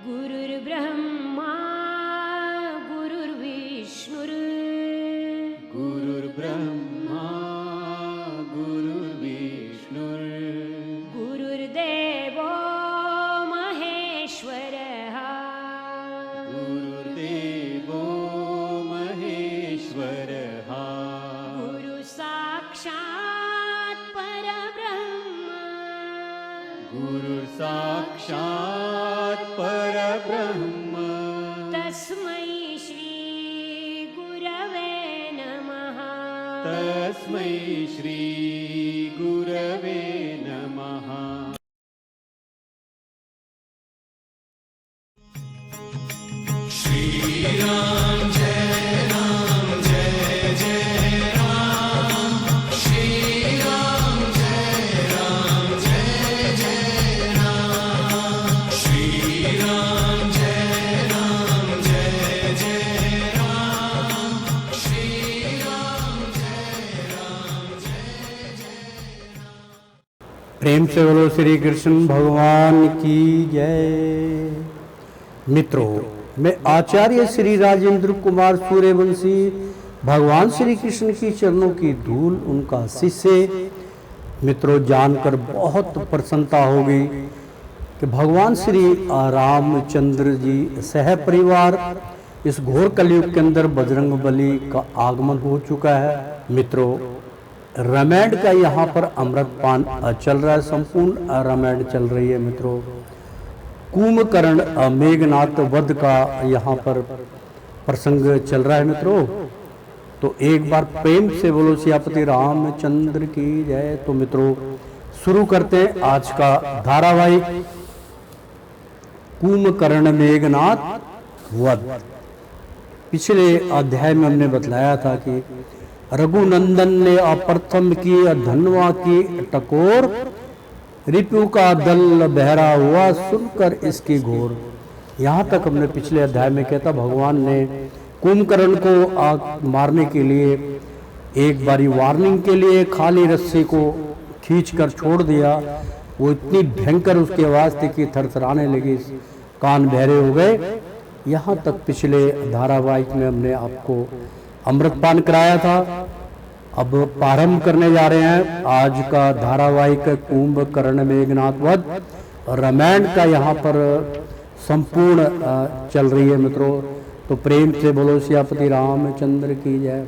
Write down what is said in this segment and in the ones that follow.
गुरुर्ब्रह्मा गुरुर्विष्णुर् गुरुर्ब्रह्मा गुरुर्विष्णुर् गुरुर्देवो महेश्वरः गुरुर्देवो महेश्वरः गुरुसाक्षात् परब्रह्म गुरुसाक्षात् परब्रह्म तस्मै श्री गुरवे नमः तस्मै श्री गुरवे नमः। श्रीराम जय राम जय जय राम श्रीराम जय राम जय जय राम श्रीराम जय राम जय जय राम श्रीराम जय राम जय जय राम। प्रेम से बोलो श्री कृष्ण भगवान की जय। मित्रों, मैं आचार्य श्री राजेंद्र कुमार सूर्यवंशी भगवान श्री कृष्ण की चरणों की धूल उनका शिष्य। मित्रों, जानकर बहुत प्रसन्नता होगी कि भगवान श्री रामचंद्र जी सह परिवार इस घोर कलयुग के अंदर बजरंगबली का आगमन हो चुका है। मित्रों, रामायण का यहाँ पर अमृतपान चल रहा है, संपूर्ण रामायण चल रही है। मित्रों, कुंभकर्ण मेघनाथ वध का यहाँ पर प्रसंग चल रहा है। मित्रों, तो एक बार प्रेम से बोलो सियापति रामचंद्र की जय। तो मित्रों, शुरू करते हैं आज का धारावाहिक कुंभकर्ण मेघनाथ वध। पिछले अध्याय में हमने बतलाया था कि रघुनंदन ने अप्रथम की धनवा की टकोर, रिपु का दल बहरा हुआ सुनकर इसकी घोर। यहाँ तक हमने पिछले अध्याय में कहता भगवान ने कुंभकर्ण को मारने के लिए एक बारी वार्निंग के लिए खाली रस्सी को खींचकर छोड़ दिया। वो इतनी भयंकर उसकी आवाज़ थी कि थरथराने लगी, कान बहरे हो गए। यहाँ तक पिछले धारावाहिक में हमने आपको अमृतपान कराया था। अब प्रारंभ करने जा रहे हैं आज का धारावाहिक कुंभकर्ण मेघनाथ वध। रामायण का यहाँ पर संपूर्ण चल रही है। मित्रों, तो प्रेम से बोलो सियापति रामचंद्र की जय।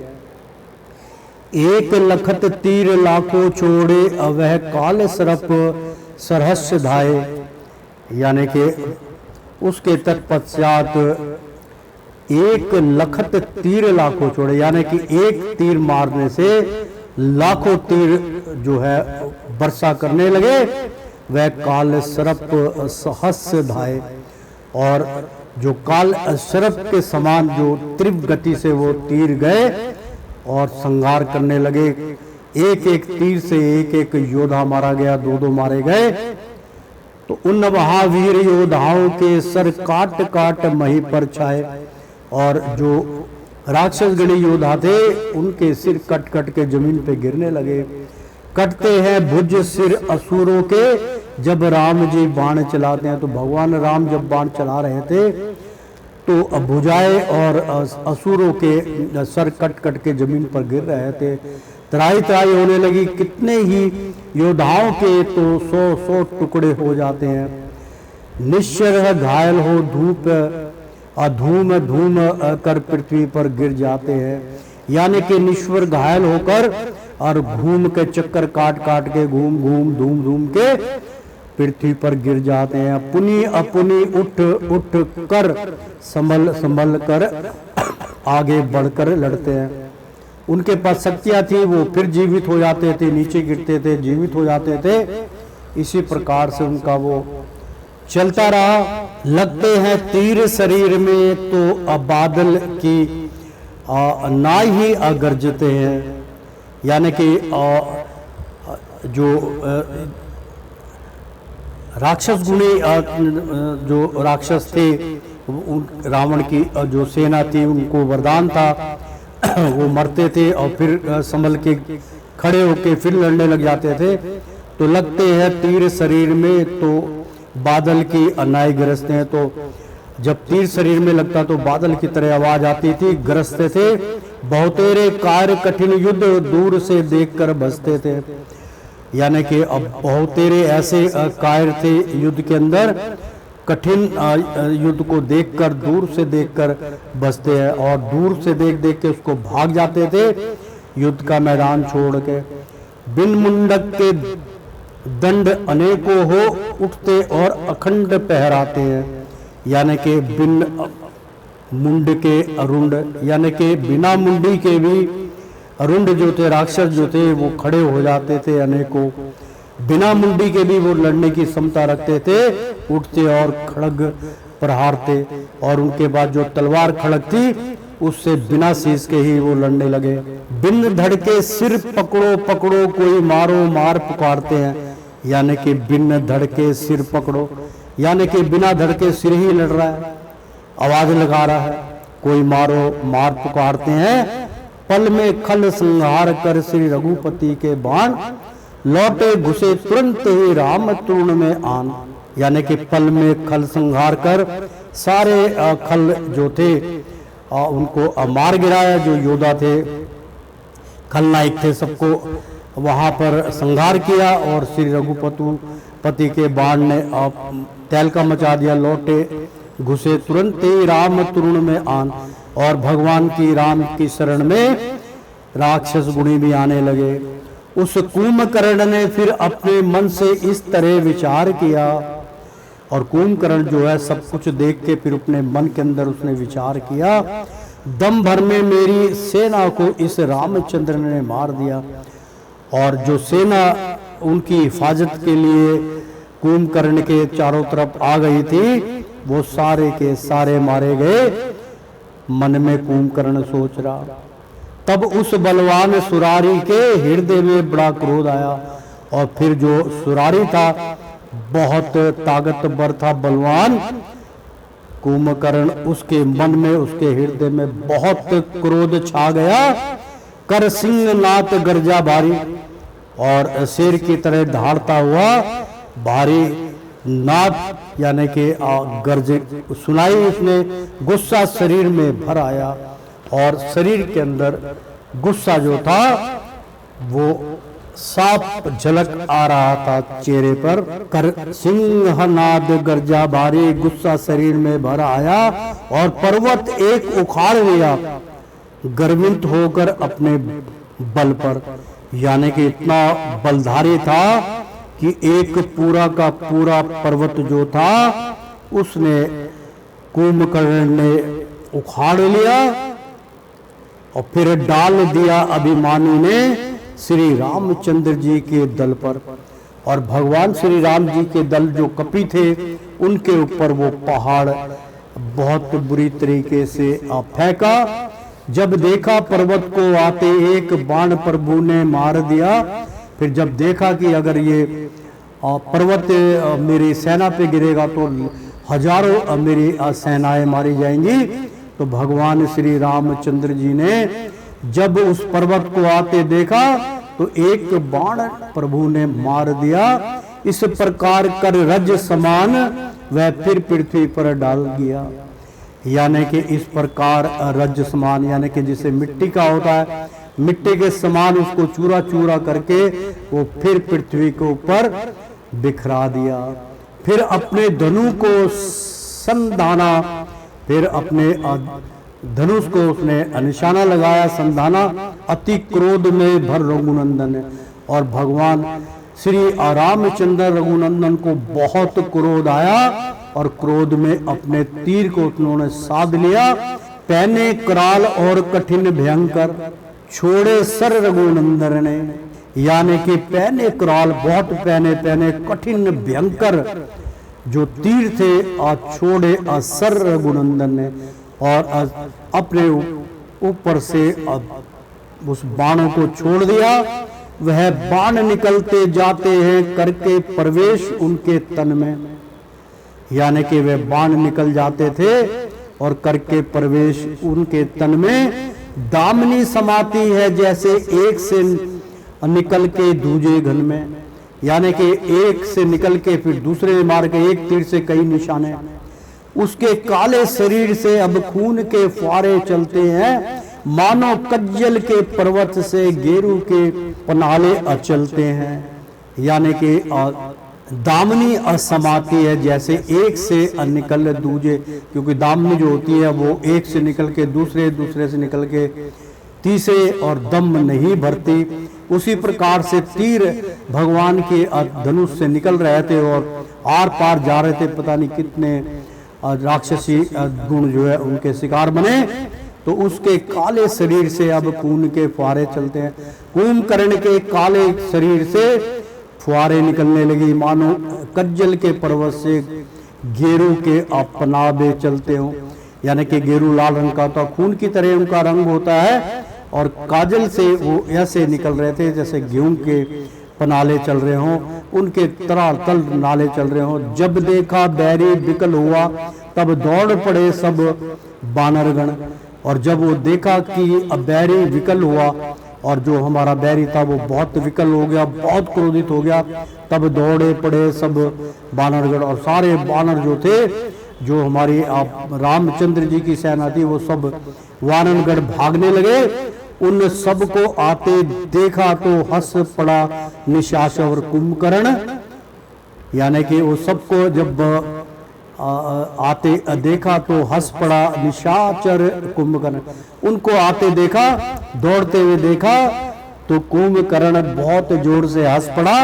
एक लखत तीर लाखों छोड़े अवह काल सरप सरहस्य धाये, यानी कि उसके तत्पश्चात एक लखत तीर लाखों छोड़े, यानी कि एक तीर मारने से लाखों तीर जो है वर्षा करने लगे। वह काल सर्प सहस्य धाये, और जो काल सर्प के समान जो तीव्र गति से वो तीर गए और संहार करने लगे। एक एक तीर से एक एक योद्धा मारा गया, दो दो मारे गए। तो उन महावीर योद्धाओं के सर काट काट मही पर छाए, और जो राक्षस गणी योद्धा थे उनके सिर कट कट के जमीन पे गिरने लगे। कटते हैं भुज सिर असुरों के जब राम जी बाण चलाते हैं। तो भगवान राम जब बाण चला रहे थे तो भुजाएं और असुरों के सर कट कट के जमीन पर गिर रहे थे। त्राही त्राही होने लगी। कितने ही योद्धाओं के तो 100 टुकड़े हो जाते हैं। निश्चर घायल हो धूप धूम धूम कर पृथ्वी पर गिर जाते हैं, यानी कि निश्वर घायल होकर और घूम के चक्कर काट काट के घूम घूम धूम धूम के पृथ्वी पर गिर जाते हैं। पुनी अपनी उठ उठ कर संभल संभल कर आगे बढ़कर लड़ते हैं। उनके पास शक्तियां थी, वो फिर जीवित हो जाते थे, नीचे गिरते थे, जीवित हो जाते थे। इसी प्रकार से उनका वो चलता रहा। लगते हैं तीर शरीर में तो बादल की ना ही गरजते हैं, यानी कि जो राक्षस गुणी जो राक्षस थे, रावण की जो सेना थी उनको वरदान था, वो मरते थे और फिर संभल के खड़े होके फिर लड़ने लग जाते थे। तो लगते हैं तीर शरीर में तो बादल की अनाई गरजते हैं। तो जब तीर शरीर में लगता तो बादल की तरह आवाज आती थी, गरजते थे। बहुतेरे कायर कठिन युद्ध दूर से देखकर बसते थे। यानी कि अब बहुतेरे ऐसे कायर थे युद्ध के अंदर, कठिन युद्ध को देखकर दूर से देखकर बसते हैं, और दूर से देख देख के उसको भाग जाते थे युद्ध का मैदान छोड़ के। बिन मुंडक के दंड अनेकों हो उठते और अखंड पहराते हैं। यानी कि बिन मुंड के अरुंड, यानी कि बिना मुंडी के भी अरुंड जो थे, राक्षस जो थे, वो खड़े हो जाते थे अनेकों। बिना मुंडी के भी वो लड़ने की क्षमता रखते थे, उठते और खड़ग प्रहारते, और उनके बाद जो तलवार खड़ग थी उससे बिना शीश के ही वो लड़ने लगे। बिन धड़ के सिर पकड़ो पकड़ो कोई मारो मार पुकारते हैं। यानी कि बिन धड़ के सिर पकड़ो, यानी कि बिना धड़ के सिर ही लड़ रहा है, आवाज लगा रहा है, कोई मारो मार पुकारते हैं। पल में खल संहार कर श्री रघुपति के बाण, लौटे घुसे तुरंत ही राम तूर्ण में आन। यानी कि पल में खल संहार कर सारे खल जो थे उनको मार गिराया। जो योद्धा थे, खलनायक थे, सबको वहां पर संहार किया, और श्री रघुपति के बाण ने तहलका मचा दिया। लौटे घुसे तुरंत ही राम तूर्ण में आन, और भगवान की राम की शरण में राक्षस गुणी भी आने लगे। उस कुंभकर्ण ने फिर अपने मन से इस तरह विचार किया, और कुंभकर्ण जो है सब कुछ देख के फिर अपने मन के अंदर उसने विचार किया, दम भर में मेरी सेना को इस रामचंद्र ने मार दिया। और जो सेना उनकी हिफाजत के लिए कुंभकर्ण के चारों तरफ आ गई थी, वो सारे के सारे मारे गए। मन में कुंभकर्ण सोच रहा। तब उस बलवान सुरारी के हृदय में बड़ा क्रोध आया, और फिर जो सुरारी था बहुत ताकतवर था, बलवान कुंभकर्ण, उसके मन में उसके हृदय में बहुत क्रोध छा गया। कर सिंह नाथ गर्जा भारी, और शेर की तरह धाड़ता हुआ भारी नाथ यानी कि गर्ज सुनाई उसने। गुस्सा शरीर में भर आया, और शरीर के अंदर गुस्सा जो था वो साफ झलक आ रहा था चेहरे पर। कर सिंहनाद गर्जा भारी, गुस्सा शरीर में भर आया, और पर्वत एक उखाड़ लिया गर्वित होकर अपने बल पर। यानी कि इतना बलधारी था कि एक पूरा का पूरा पर्वत जो था उसने कुंभकर्ण ने उखाड़ लिया, और फिर डाल दिया अभिमानी ने श्री रामचंद्र जी के दल पर। और भगवान श्री राम जी के दल जो कपी थे उनके ऊपर वो पहाड़ बहुत बुरी तरीके से फेंका। जब देखा पर्वत को आते एक बाण प्रभु ने मार दिया। फिर जब देखा कि अगर ये पर्वत मेरी सेना पे गिरेगा तो हजारों मेरी सेनाएं मारी जाएंगी, तो भगवान श्री रामचंद्र जी ने जब उस पर्वत को आते देखा तो एक बाण प्रभु ने मार दिया। इस प्रकार कर रज समान वह फिर पृथ्वी पर डाल दिया। यानी कि इस प्रकार रज समान यानी कि जिसे मिट्टी का होता है, मिट्टी के समान उसको चूरा चूरा करके वो फिर पृथ्वी के ऊपर बिखरा दिया। फिर अपने धनु को संधाना, फिर अपने धनुष को उसने निशाना लगाया, संधाना। अति क्रोध में भर रघुनंदन, और भगवान श्री रामचंद्र रघुनंदन को बहुत क्रोध आया, और क्रोध में अपने तीर को उन्होंने साध लिया। पहने कराल और कठिन भयंकर, छोड़े सर रघुनंदन ने। यानी कि पहने कराल बहुत पहने कठिन भयंकर जो तीर थे और छोड़े असर रघुनंदन ने, और अपने ऊपर से उस बाणों को छोड़ दिया। वह बाण निकलते जाते हैं करके प्रवेश उनके तन में। यानी कि वे बाण निकल जाते थे और करके प्रवेश उनके तन में। दामनी समाती है जैसे एक से निकल के दूजे घन में, यानी कि एक से निकल के फिर दूसरे मार के एक तीर से कई निशाने। उसके काले शरीर से अब खून के फुहारे चलते हैं, मानो कज्जल के पर्वत से गेरू के पनाले चलते हैं। यानी कि दामनी असमाती है, जैसे एक से निकल दूजे, क्योंकि दामनी जो होती है वो एक से निकल के दूसरे, दूसरे से निकल के तीसरे और दम नहीं भरती। उसी प्रकार से तीर भगवान के धनुष से निकल रहे थे और आर पार जा रहे थे, पता नहीं कितने राक्षसी गुण जो है उनके शिकार बने। तो उसके काले शरीर से अब खून के फुहारे चलते हैं। कुंभकर्ण के काले शरीर से फुहारे निकलने लगी, मानो कज्जल के पर्वत से गेरू के अपनाबे चलते हो। यानी कि गेरू लाल रंग का था, खून की तरह उनका रंग होता है, और काजल से वो ऐसे निकल रहे थे जैसे गेहूं के पनाले चल रहे हों, उनके तल नाले चल रहे हों। जब देखा बैरी विकल हुआ, तब दौड़ पड़े सब बानरगण। और जब वो देखा कि अब बैरी विकल हुआ और जो हमारा बैरी था वो बहुत विकल हो गया, बहुत क्रोधित हो गया, तब दौड़े पड़े सब बानरगण। और सारे बानर जो थे, जो हमारी रामचंद्र जी की सेना थी, वो सब वानरगण भागने लगे। उन सबको आते देखा तो हंस पड़ा निशाचर कुंभकर्ण। यानी कि वो सबको जब आते देखा तो हंस पड़ा निशाचर कुंभकर्ण। उनको आते देखा, दौड़ते हुए देखा, तो कुंभकर्ण बहुत जोर से हंस पड़ा।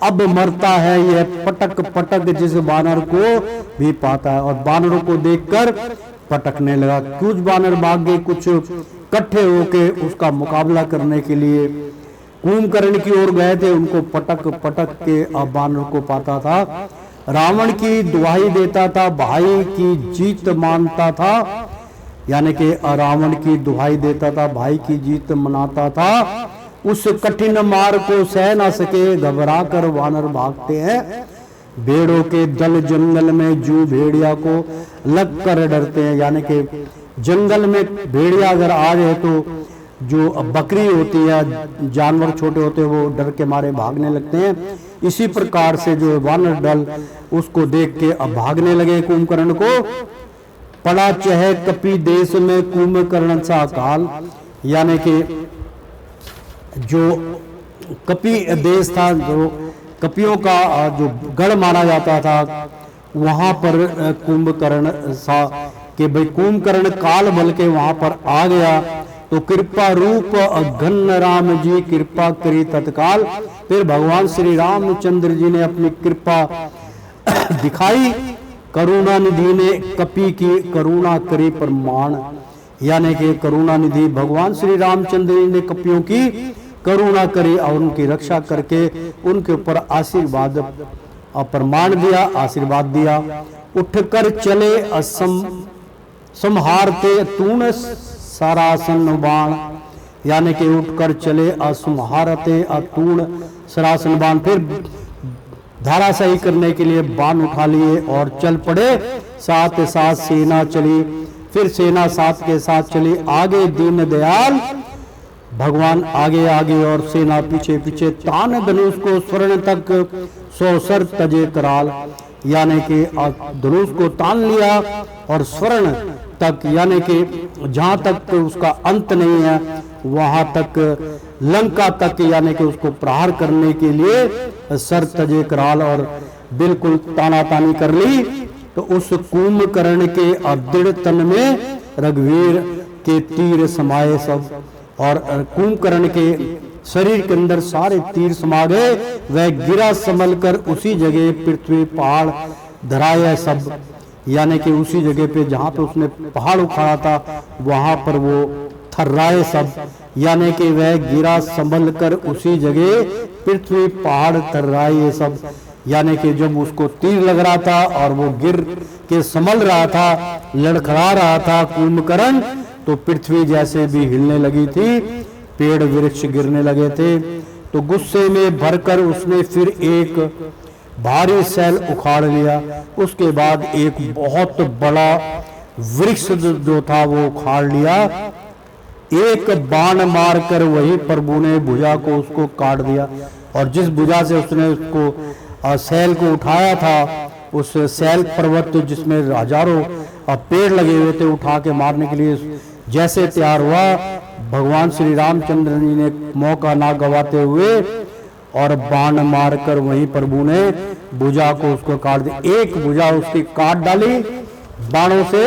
अब मरता है यह पटक पटक जिस बानर को भी पाता है। और बानरों को देखकर पटकने लगा। कुछ बानर भाग गए, कुछ इकट्ठे होके उसका मुकाबला करने के लिए कुंभकर्ण की ओर गए थे। उनको पटक पटक के बानर को पाता था। रावण की दुहाई देता था, भाई की जीत मानता था। यानी कि रावण की दुहाई देता था, भाई की जीत मनाता था। उस कठिन मार को सह न सके, घबरा कर वानर भागते हैं। भेड़ों के दल जंगल में जू भेड़िया को लग कर डरते हैं। यानी कि जंगल में भेड़िया अगर आ जाए तो जो बकरी होती है, जानवर छोटे होते हैं, वो डर के मारे भागने लगते हैं। इसी प्रकार से जो वानर दल उसको देख के अब भागने लगे कुंभकर्ण को। पड़ा चह कपि देश में कुंभकर्ण सा काल। यानी कि जो कपि देश था, जो कपियों का जो गढ़ माना जाता था, वहां पर कुंभकर्ण सा कि भाई कुंभकर्ण काल बल के वहां पर आ गया। तो कृपा रूप घन राम जी कृपा करी तत्काल। फिर भगवान श्री रामचंद्र जी ने अपनी कृपा दिखाई। करुणा निधि ने कपि की करुणा करी प्रमाण। यानी कि करुणा निधि भगवान श्री रामचंद्र जी ने कपियों की करुणा करी और उनकी रक्षा करके उनके ऊपर आशीर्वाद प्रमाण दिया, आशीर्वाद दिया। उठकर चले संहारते तूण सरासन बाण। यानी कि उठकर चले असंहारते अतूण सरासन बाण। फिर धाराशाही करने के लिए बाण उठा लिए और चल पड़े। साथ साथ सेना चली, फिर सेना साथ के साथ चली। आगे दीन दयाल भगवान आगे आगे और सेना पीछे पीछे। तान धनुष को स्वर्ण तक 100 सर तजे कराल। यानी कि धनुष को तान लिया और स्वर्ण तक, यानी कि जहां तक उसका अंत नहीं है वहां तक, लंका तक, यानी कि उसको प्रहार करने के लिए सर तजे कराल और बिल्कुल तानातानी कर ली। तो उस कुंभकर्ण के दृढ़ तन में रघुवीर के तीर समाये सब। और कुंभकर्ण के शरीर के अंदर सारे तीर समा गए। वह गिरा संभल कर उसी जगह पृथ्वी पहाड़ धराया सब। यानी कि उसी जगह पे जहां पे उसने पहाड़ उखाड़ा था वहां पर वो थर्राए सब। यानी कि वह गिरा संभल कर उसी जगह पृथ्वी पहाड़ थर्राए सब। यानी कि जब उसको तीर लग रहा था और वो गिर के संभल रहा था, लड़खड़ा रहा था कुंभकर्ण, तो पृथ्वी जैसे भी हिलने लगी थी, पेड़ वृक्ष गिरने लगे थे। तो गुस्से में भरकर उसने फिर एक भारी सैल उखाड़ लिया। उसके बाद एक बहुत बड़ा वृक्ष जो था वो उखाड़ लिया। एक बाण मारकर वही प्रभु ने भुजा को उसको काट दिया। और जिस भुजा से उसने उसको सैल को उठाया था उस सैल पर्वत जिसमें हजारों पेड़ लगे हुए थे उठा के मारने के लिए जैसे तैयार हुआ, भगवान श्री रामचंद्र जी ने मौका ना गवाते हुए और बाण मारकर वहीं प्रभु ने भुजा को उसको काट दिया। एक भुजा उसकी काट डाली बाणों से,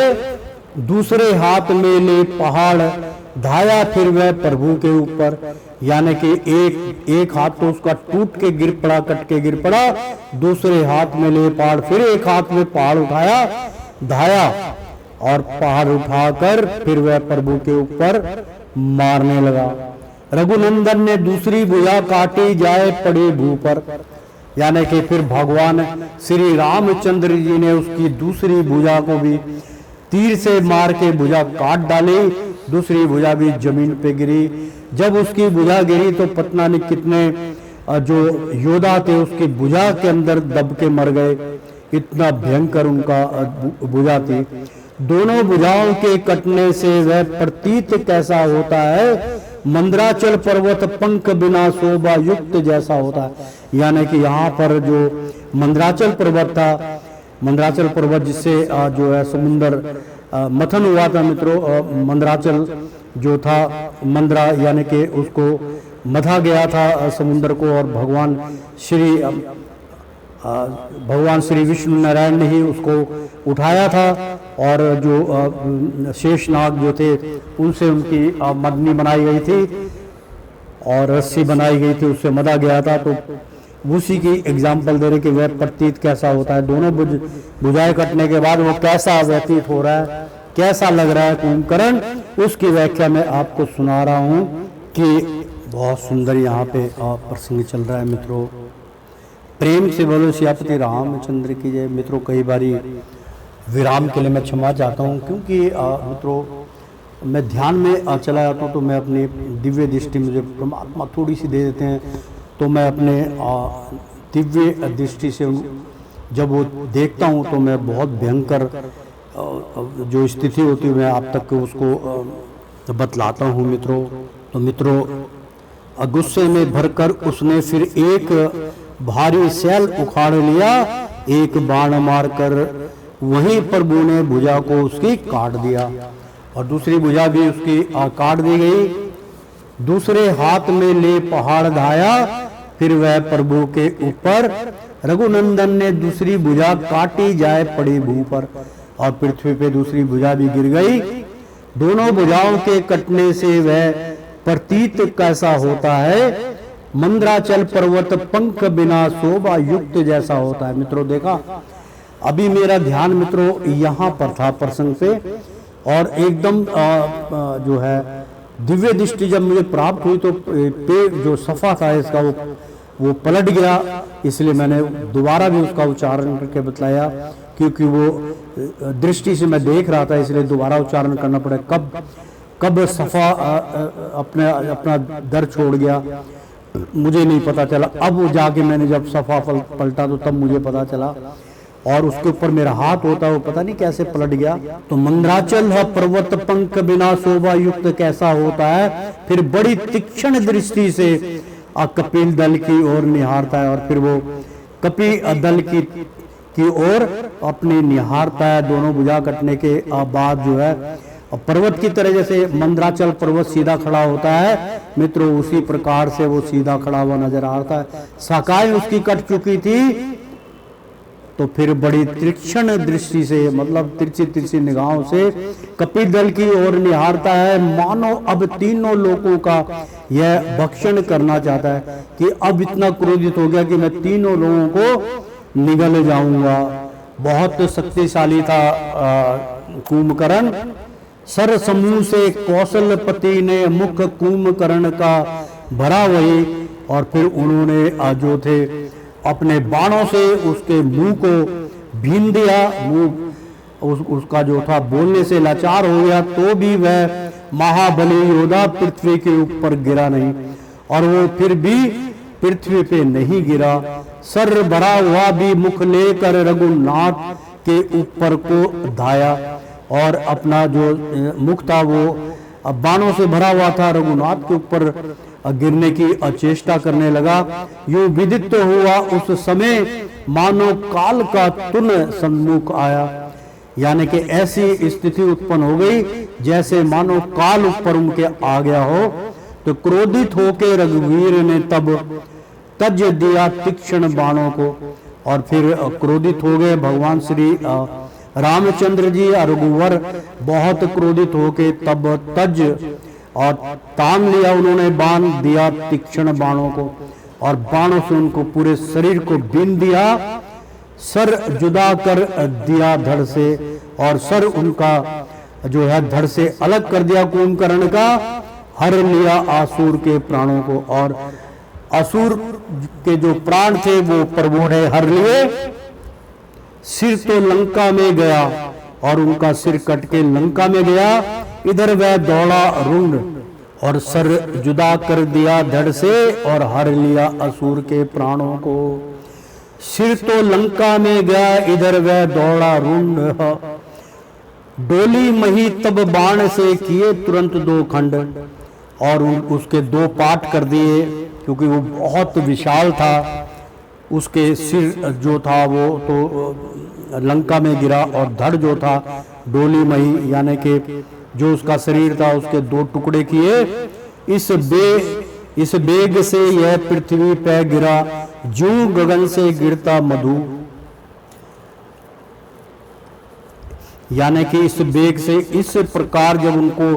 दूसरे हाथ में ले पहाड़ धाया फिर वह प्रभु के ऊपर, यानी कि एक हाथ तो उसका टूट के गिर पड़ा, कट के गिर पड़ा, दूसरे हाथ में ले पहाड़, फिर एक हाथ में पहाड़ उठाया धाया और पहाड़ उठाकर फिर वह प्रभु के ऊपर मारने लगा। रघुनंदन ने दूसरी भुजा काटी जाए पड़े भू पर, यानी कि फिर भगवान श्री रामचंद्र जी ने उसकी दूसरी भुजा को भी तीर से मार के भुजा काट डाली, दूसरी भुजा भी जमीन पे गिरी। जब उसकी भुजा गिरी तो पता नहीं कितने जो योद्धा थे उसकी भुजा के अंदर दब के मर गए, इतना भयंकर उनका भुजा थी। दोनों भुजाओं के कटने से वह प्रतीत कैसा होता है, मंद्राचल पर्वत पंख बिना शोभा युक्त जैसा होता है। यानी कि यहाँ पर जो मंद्राचल पर्वत था, मंद्राचल पर्वत जिससे जो है समुंदर मथन हुआ था मित्रों, मंद्राचल जो था मंद्रा यानी कि उसको मथा गया था समुंदर को, और भगवान श्री विष्णु नारायण ने ही उसको उठाया था, और जो शेषनाग जो थे उनसे उनकी मदनी बनाई गई थी और रस्सी बनाई गई थी, उससे मदा गया था। तो उसी की एग्जाम्पल दे रहे कि वह प्रतीत कैसा होता है, दोनों भुजाएं कटने के बाद वो कैसा व्यतीत हो रहा है, कैसा लग रहा है कुंभकर्ण, उसकी व्याख्या मैं आपको सुना रहा हूँ कि बहुत सुंदर यहाँ पे प्रसंग चल रहा है मित्रों। प्रेम से बोलो सियापति रामचंद्र की जय। मित्रों कई बारी विराम के लिए मैं क्षमा चाहता हूँ, क्योंकि मित्रों मैं ध्यान में चला जाता हूँ तो मैं अपनी दिव्य दृष्टि मुझे परमात्मा थोड़ी सी दे देते हैं, तो मैं अपने दिव्य दृष्टि से जब वो देखता हूँ तो मैं बहुत भयंकर जो स्थिति होती है मैं आप तक उसको बतलाता हूँ मित्रों। तो मित्रों गुस्से में भरकर उसने फिर एक भारी सैल उखाड़ लिया, एक बाण मारकर वहीं प्रभु ने भुजा को उसकी काट दिया और दूसरी भुजा भी उसकी काट दी गई। दूसरे हाथ में ले पहाड़ धाया फिर वह प्रभु के ऊपर, रघुनंदन ने दूसरी भुजा काटी जाए पड़ी भू पर, और पृथ्वी पे दूसरी भुजा भी गिर गई। दोनों भुजाओं के कटने से वह प्रतीत कैसा होता है, मंद्राचल पर्वत पंख बिना शोभा युक्त जैसा होता है। मित्रों देखा, अभी मेरा ध्यान मित्रों यहाँ पर था प्रसंग पे, और एकदम जो है दिव्य दृष्टि जब मुझे प्राप्त हुई तो पेड़ जो सफा था इसका वो पलट गया, इसलिए मैंने दोबारा भी उसका उच्चारण करके बतलाया, क्योंकि वो दृष्टि से मैं देख रहा था इसलिए दोबारा उच्चारण करना पड़ा। कब सफा अपना दर छोड़ गया मुझे नहीं पता चला, अब जाके मैंने जब सफा पलटा तो तब मुझे पता चला, और उसके ऊपर मेरा हाथ होता है वो पता नहीं कैसे पलट गया। तो मंद्राचल है पर्वत पंख बिना शोभा युक्त कैसा होता है, फिर बड़ी तीक्ष्ण दृष्टि से कपिल दल की ओर निहारता है, और फिर वो कपि दल की ओर अपनी निहारता है। दोनों भुजा कटने के बाद जो है पर्वत की तरह जैसे मंद्राचल पर्वत सीधा खड़ा होता है मित्रों, उसी प्रकार से वो सीधा खड़ा हुआ नजर आ रहा है। शाखाएं उसकी कट चुकी थी, तो फिर बड़ी तीक्ष्ण दृष्टि से मतलब तिरछी निगाहों से कपिल दल की ओर निहारता है, मानो अब तीनों लोगों का यह भक्षण करना चाहता है कि अब इतना क्रोधित हो गया कि मैं तीनों लोगों को निगल जाऊंगा। बहुत शक्तिशाली था कुंभकर्ण। सर समूह से कौशलपति ने मुख कुंभकर्ण का भरा वही, और फिर उन्होंने जो थे अपने बाणों से उसके मुंह को भीन दिया। मुंह उसका जो था बोलने से लाचार हो गया, तो भी वह महाबली योद्धा पृथ्वी के ऊपर गिरा नहीं, और वो फिर भी पृथ्वी पे नहीं गिरा। सर भरा हुआ भी मुख लेकर रघुनाथ के ऊपर को धाया, और अपना जो मुख था वो बाणों से भरा हुआ था, रघुनाथ के ऊपर गिरने की चेष्टा करने लगा। यूं विदित हुआ उस समय मानो काल का तुन सम्मुख आया, यानी कि ऐसी स्थिति उत्पन्न हो गई जैसे मानो काल ऊपर उनके आ गया हो। तो क्रोधित होकर रघुवीर ने तब तज दिया तीक्ष्ण बाणों को, और फिर क्रोधित हो गए भगवान श्री रामचंद्र जी। रघुवर बहुत क्रोधित होके तब तज और तान लिया उन्होंने, बाण दिया तीक्ष्ण बाणों को, और बाणों से उनको पूरे शरीर को बीन दिया, सर जुदा कर दिया धड़ से, और सर उनका जो है धड़ से अलग कर दिया कुंभकर्ण का, हर लिया आसुर के प्राणों को, और असुर के जो प्राण थे वो प्रभु ने हर लिए। सिर तो लंका में गया, और उनका सिर कट के लंका में गया। इधर वह दौड़ा रुंड, और सर जुदा कर दिया धड़ से, और हर लिया असुर के प्राणों को। सिर तो लंका में गया, इधर वह दौड़ा रुंड, डोली मही तब बाण से किए तुरंत दो खंड, और उसके दो पार्ट कर दिए, क्योंकि वो बहुत विशाल था। उसके सिर जो था वो तो लंका में गिरा, और धड़ जो था डोली मही यानी कि जो उसका शरीर था उसके दो टुकड़े किए। इस बेग से यह पृथ्वी पे गिरा, जूं गगन से गिरता मधु, यानी कि इस बेग से इस प्रकार जब उनको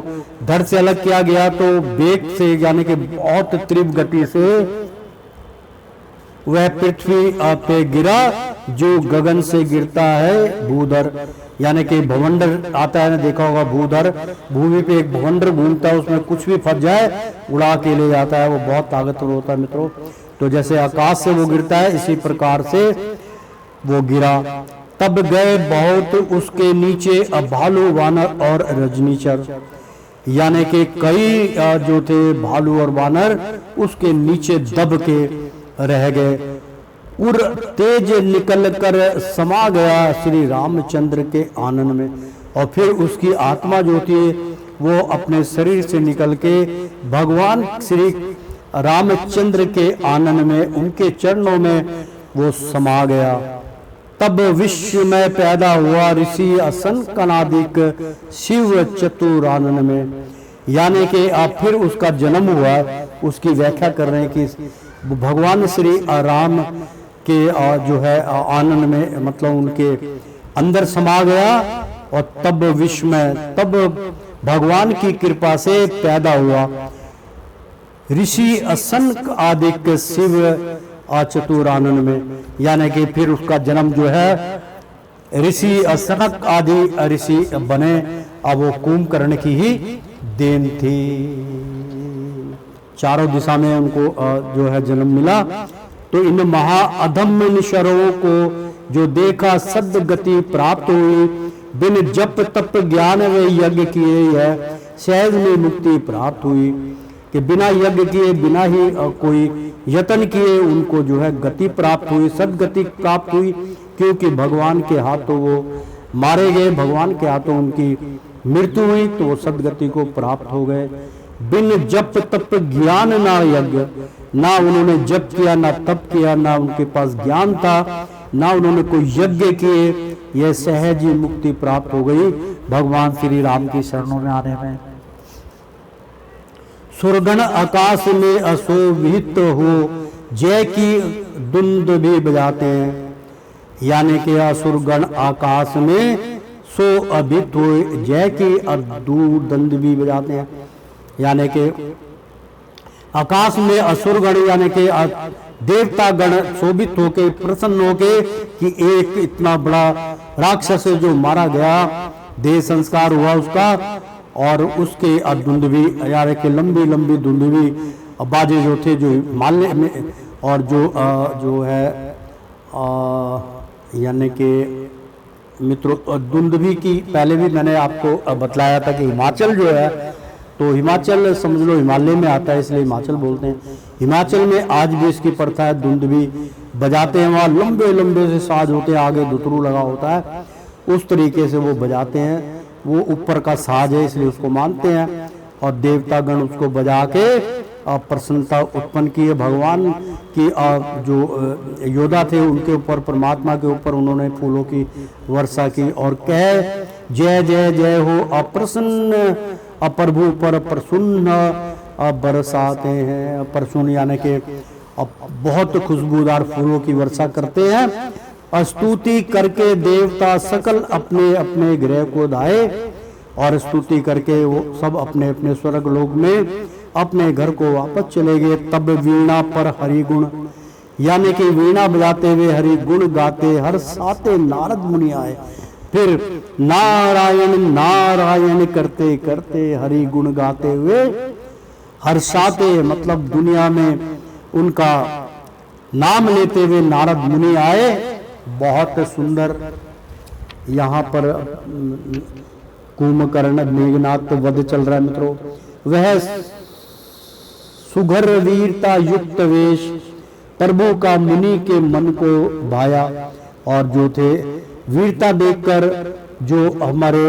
धड़ से अलग किया गया तो बेग से यानी कि बहुत तीव्र गति से वह पृथ्वी पे गिरा, जो गगन से गिरता है भूधर, यानी कि भवंडर आता है ना, देखा होगा भूधर, भूमि पे एक भवंडर घूमता है, उसमें कुछ भी फंस जाए उड़ा के ले जाता है, वो बहुत ताकतवर होता है मित्रों। तो जैसे आकाश से वो गिरता है इसी प्रकार से वो गिरा। तब गए बहुत उसके नीचे भालू वानर और रजनीचर, यानी कि कई जो थे भालू और वानर उसके नीचे दब के रह गए। उर तेज निकल कर समा गया श्री रामचंद्र के आनंद में, और फिर उसकी आत्मा जो थी वो अपने शरीर से निकल के भगवान श्री रामचंद्र के आनंद में, उनके चरणों में वो समा गया। तब विश्व में पैदा हुआ ऋषि असनकादिक शिव चतुरानन में, यानी कि आप फिर उसका जन्म हुआ। उसकी व्याख्या कर रहे हैं कि भगवान श्री राम के जो है आनंद में, मतलब उनके अंदर समा गया, और तब विश्व में तब भगवान की कृपा से पैदा हुआ ऋषि असनक आदिक शिव चतुरानन में, यानी कि फिर उसका जन्म जो है ऋषि असनक आदि ऋषि बने। अब वो कुंभकर्ण की ही देन थी, चारों दिशा में उनको जो है जन्म मिला। तो इन महाअधम्य निशरों को जो देखा सद्गति प्राप्त हुई, बिन जप तप ज्ञान वे यज्ञ किए यह सहज में मुक्ति प्राप्त हुई, कि बिना यज्ञ किए बिना ही कोई यत्न किए उनको जो है गति प्राप्त हुई, सद्गति प्राप्त हुई, क्योंकि भगवान के हाथों वो मारे गए, भगवान के हाथों उनकी मृत्यु हुई, तो वो सद्गति को प्राप्त हो गए। बिन जप तप ज्ञान ना यज्ञ, ना उन्होंने जप किया ना तप किया, ना उनके पास ज्ञान था, ना उन्होंने कोई यज्ञ किए, यह सहज ही मुक्ति प्राप्त हो गई भगवान श्री राम की शरणों में आने में। सुरगण आकाश में अशोभित हो जय की धुंद भी बजाते हैं, यानी कि असुरगण आकाश में शोभित हो जय की दंड भी बजाते हैं, यानी कि आकाश में असुरगण यानी कि देवता गण शोभित होके प्रसन्न होके कि एक इतना बड़ा राक्षस जो मारा गया, देह संस्कार हुआ उसका, और उसके धुंधवी यानी कि लंबी लंबी धुंधवी बाजे जो थे जो हिमालय में, और जो है यानी कि मित्रों धुंधवी की पहले भी मैंने आपको बतलाया था कि हिमाचल जो है, तो हिमाचल समझ लो हिमालय में आता है इसलिए हिमाचल बोलते हैं। हिमाचल में आज भी इसकी प्रथा है, धुंधवी बजाते हैं, वहाँ लंबे लंबे से साज होते हैं, आगे दुतरू लगा होता है, उस तरीके से वो बजाते हैं, वो ऊपर का साज है इसलिए उसको मानते हैं, और देवता गण उसको बजा के प्रसन्नता उत्पन्न की है। भगवान की जो योद्धा थे उनके ऊपर, परमात्मा के ऊपर उन्होंने फूलों की वर्षा की और कह जय जय जय हो अप्रसन्न प्रभु पर प्रसन्न बरसाते हैं। प्रसन्न यानी कि बहुत खुशबूदार फूलों की वर्षा करते हैं। स्तुति करके देवता सकल अपने अपने गृह को धाए, और स्तुति करके वो सब अपने अपने स्वर्ग लोक में अपने घर को वापस चले गए। तब वीणा पर हरि गुण, यानी कि वीणा बजाते हुए हरि गुण गाते हर साते नारद मुनि आए। फिर नारायण नारायण करते करते हरि गुण गाते हुए हर साते, मतलब दुनिया में उनका नाम लेते हुए नारद मुनि आए। बहुत सुंदर यहाँ पर कुंभकर्ण मेघनाद वध चल रहा है मित्रों। वह सुघर वीरता युक्त वेश प्रभु का मुनि के मन को भाया, और जो थे वीरता देखकर जो हमारे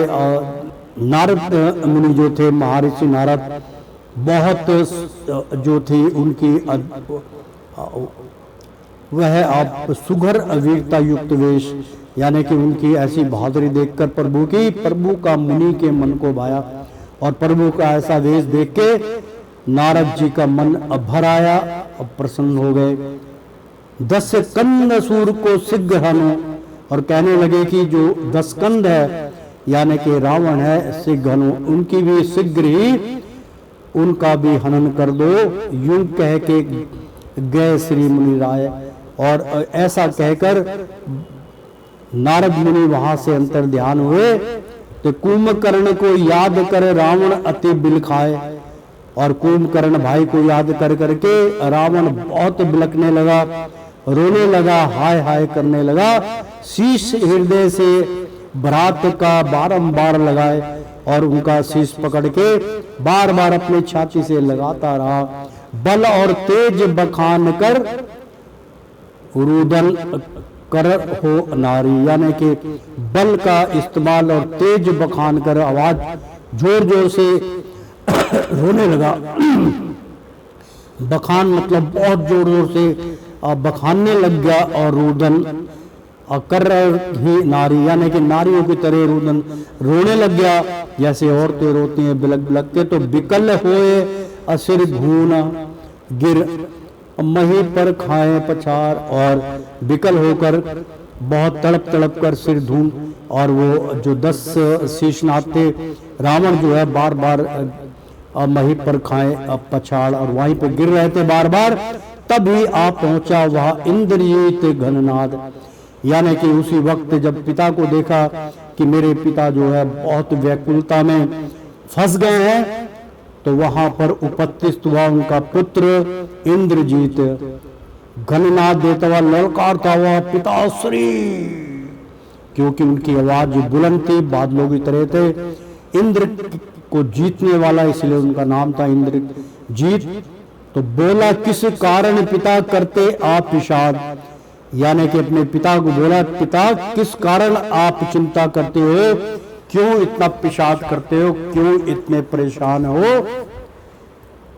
नारद मुनि जो थे, महर्षि नारद, बहुत जो थी उनकी वह आप सुघर वीरता युक्त वेश, यानी कि उनकी ऐसी बहादुरी देखकर प्रभु का मुनि के मन को भाया, और प्रभु का ऐसा वेश देख के नारद जी का मन भर आया, अब प्रसन्न हो गए। 10 कंद सूर को शीघ्र हनो, और कहने लगे कि जो 10 कंद है यानी कि रावण है, शीघ्र हनो, उनकी भी शीघ्र ही उनका भी हनन कर दो। यूं कह के गए श्री मुनि राय, और ऐसा कहकर नारद मुनि वहां से अंतर ध्यान हुए। तो कुंभकर्ण को याद कर रावण अति बिल खाए, और कुंभकर्ण भाई को याद कर करके रावण बहुत बिलकने लगा, रोने लगा, हाय हाय करने लगा। शीश हृदय से भ्रात का बारंबार लगाए, और उनका शीश पकड़ के बार बार अपनी छाती से लगाता रहा। बल और तेज बखान कर रुदन कर हो नारी, यानी कि बल का इस्तेमाल और तेज बखान कर आवाज जोर जोर से रोने लगा। बखान मतलब बहुत जोर जोर से बखानने लग गया, और रुदन कर ही नारी, यानी कि नारियों की तरह रुदन रोने लग गया, जैसे औरतें रोती हैं बिलक बिलक के। तो बिकल होए असिर घूना गिर मही पर खाए पछाड़, और बिकल होकर बहुत तड़प तड़प कर सिर धून, और वो जो 10 शीशनाथ थे रावण जो है बार बार मही पर खाए पछाड़, और वहीं पर गिर रहे थे बार बार। तभी आ पहुंचा वह इंद्रजीत घननाद, यानी कि उसी वक्त जब पिता को देखा कि मेरे पिता जो है बहुत व्याकुलता में फंस गए हैं, तो वहां पर उपस्थित हुआ उनका पुत्र इंद्रजीत। घननाद देता हुआ ललकारता हुआ पिताश्री, क्योंकि उनकी आवाज बुलंद थी, बादलों की तरह थे। इंद्र को जीतने वाला, इसलिए उनका नाम था इंद्रजीत। तो बोला किस कारण पिता करते आप विषाद, यानी कि अपने पिता को बोला, पिता किस कारण आप चिंता करते हो, क्यों इतना पिशाद करते हो, क्यों इतने परेशान हो,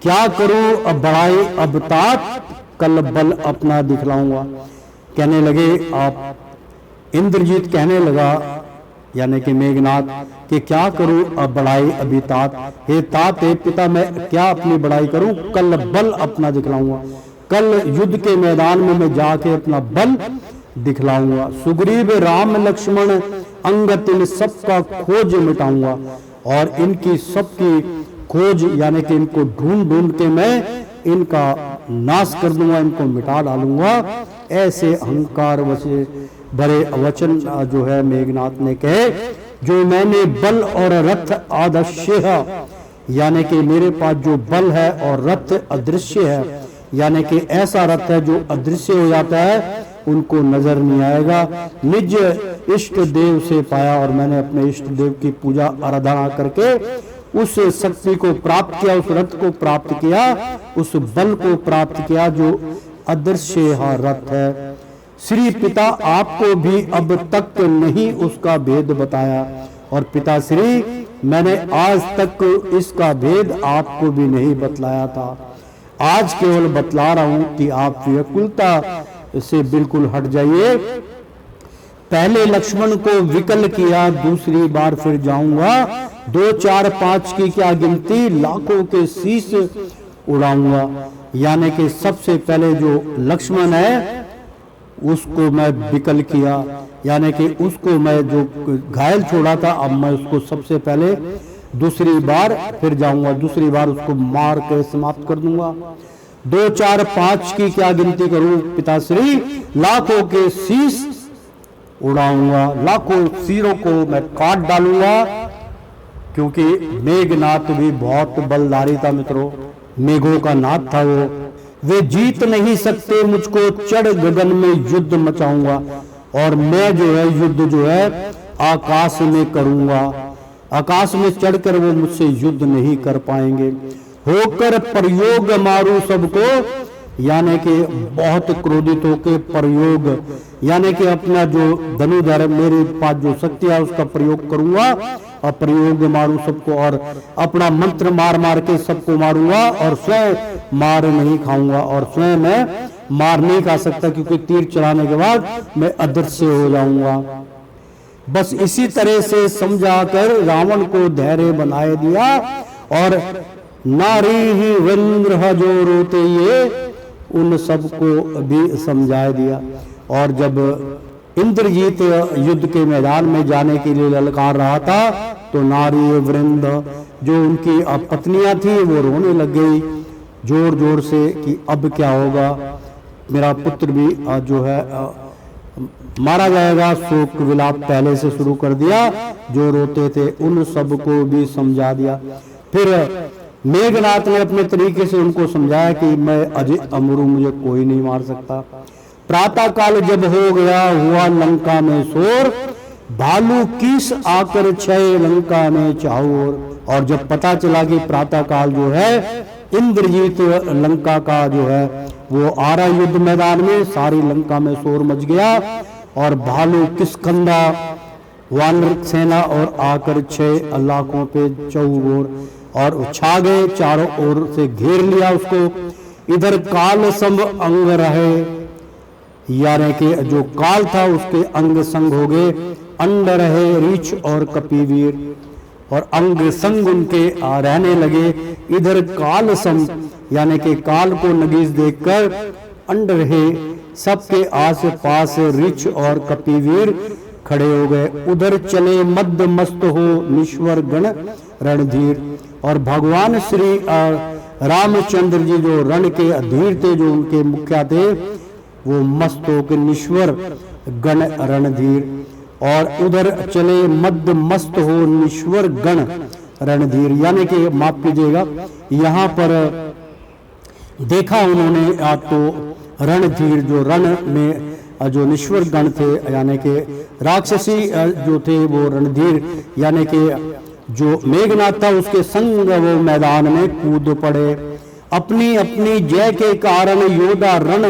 क्या करूं अब बढ़ाई अब तात, कल बल अपना दिखलाऊंगा। कहने लगे आप, इंद्रजीत कहने लगा यानी कि मेघनाथ कि क्या करूं अब बढ़ाई अभी तात, हे तात हे पिता मैं क्या अपनी बढ़ाई करूं, कल बल अपना दिखलाऊंगा, कल युद्ध के मैदान में मैं जाके अपना बल दिखलाऊंगा। सुग्रीव राम लक्ष्मण अंगद इन सबका खोज मिटाऊंगा, और इनकी सबकी खोज यानी कि इनको ढूंढ ढूंढ के मैं इनका नाश कर दूंगा, इनको मिटा डालूंगा। ऐसे अहंकार भरे वचन जो है मेघनाथ ने कहे, जो मैंने बल और रथ अदृश्य है, यानी कि मेरे पास जो बल है और रथ अदृश्य है, यानी कि ऐसा रथ है जो अदृश्य हो जाता है, उनको नजर नहीं आएगा। निज इष्ट देव से पाया, और मैंने अपने इष्ट देव की पूजा आराधना करके उस शक्ति को प्राप्त किया, उस रथ को प्राप्त किया, उस बल को प्राप्त किया जो अदृश्य रथ है। श्री पिता आपको भी अब तक नहीं उसका भेद बताया, और पिता श्री मैंने आज तक इसका भेद आपको भी नहीं बतलाया था। आज केवल बतला रहा हूं कि आप व्याकुलता से बिल्कुल हट जाइए। पहले लक्ष्मण को विकल किया, दूसरी बार फिर जाऊंगा, 2 4 5 की क्या गिनती, लाखों के शीश उड़ाऊंगा। यानी कि सबसे पहले जो लक्ष्मण है उसको मैं विकल किया, यानी कि उसको मैं जो घायल छोड़ा था, अब मैं उसको सबसे पहले दूसरी बार फिर जाऊंगा, दूसरी बार उसको मार के समाप्त कर दूंगा। 2 4 5 की क्या गिनती करूं पिताश्री, लाखों के शीश उड़ाऊंगा, लाखों सिरों को मैं काट डालूंगा। क्योंकि मेघनाथ भी बहुत बलधारी था मित्रों, मेघों का नाथ था वो। वे जीत नहीं सकते मुझको, चढ़ गगन में युद्ध मचाऊंगा, और मैं जो है युद्ध जो है आकाश में करूंगा, आकाश में चढ़कर वो मुझसे युद्ध नहीं कर पाएंगे। होकर प्रयोग मारू सबको, यानी कि बहुत क्रोधित होकर प्रयोग, यानी कि अपना जो धनुधर मेरे पास जो शक्ति है उसका प्रयोग करूंगा, और प्रयोग मारू सबको, और अपना मंत्र मार मार के सबको मारूंगा, और स्वयं मार नहीं खाऊंगा, और स्वयं मैं मार नहीं खा सकता क्योंकि तीर चलाने के बाद मैं अदृश्य हो जाऊंगा। बस इसी तरह से समझाकर रावण को धैर्य बनाए दिया, और नारी ही वृंद्र जो रोते ये उन सबको भी समझा दिया। और जब इंद्रजीत युद्ध के मैदान में जाने के लिए ललकार रहा था तो नारी वृंद जो उनकी पत्नियां थी वो रोने लग गई जोर जोर से कि अब क्या होगा, मेरा पुत्र भी जो है मारा जाएगा। शोक विलाप पहले से शुरू कर दिया, जो रोते थे उन सबको भी समझा दिया। फिर मेघनाथ ने अपने तरीके से उनको समझाया कि मैं अजय अमर हूं, मुझे कोई नहीं मार सकता। प्रातः काल जब हो गया हुआ लंका में शोर, भालू किस आकर छय लंका में चाहोर। और जब पता चला कि प्रातः काल जो है इंद्रजीत लंका का जो है वो आ रहा युद्ध मैदान में, सारी लंका में शोर मच गया, और भालू किसकंधा वानर सेना और आकर 6 लाखों पे चौगोर और छा गए, चारों ओर से घेर लिया उसको। इधर काल संग अंग रहे, यानी कि जो काल था उसके अंग संग हो गए, अंड रहे रीछ और कपिवीर, और अंग संग उनके रहने लगे। इधर काल संग यानी कि काल को नगीज देखकर अंड रहे, सबके आस पास रीछ और कपिवीर खड़े हो गए। उधर चले मद मस्त हो निश्वर गण रणधीर, और भगवान श्री रामचंद्र जी जो रण के अधीर थे, जो उनके मुखिया थे, वो मस्त होकर निश्वर गण रणधीर। और उधर चले मद मस्त हो निश्वर गण रणधीर, यानी कि माफ कीजिएगा यहाँ पर देखा उन्होंने तो रणधीर जो रण में जो निश्वर गण थे, यानी कि राक्षसी जो थे वो रणधीर, यानी कि जो मेघनाथ था उसके संग वो मैदान में कूद पड़े। अपनी अपनी जय के कारण योद्धा रण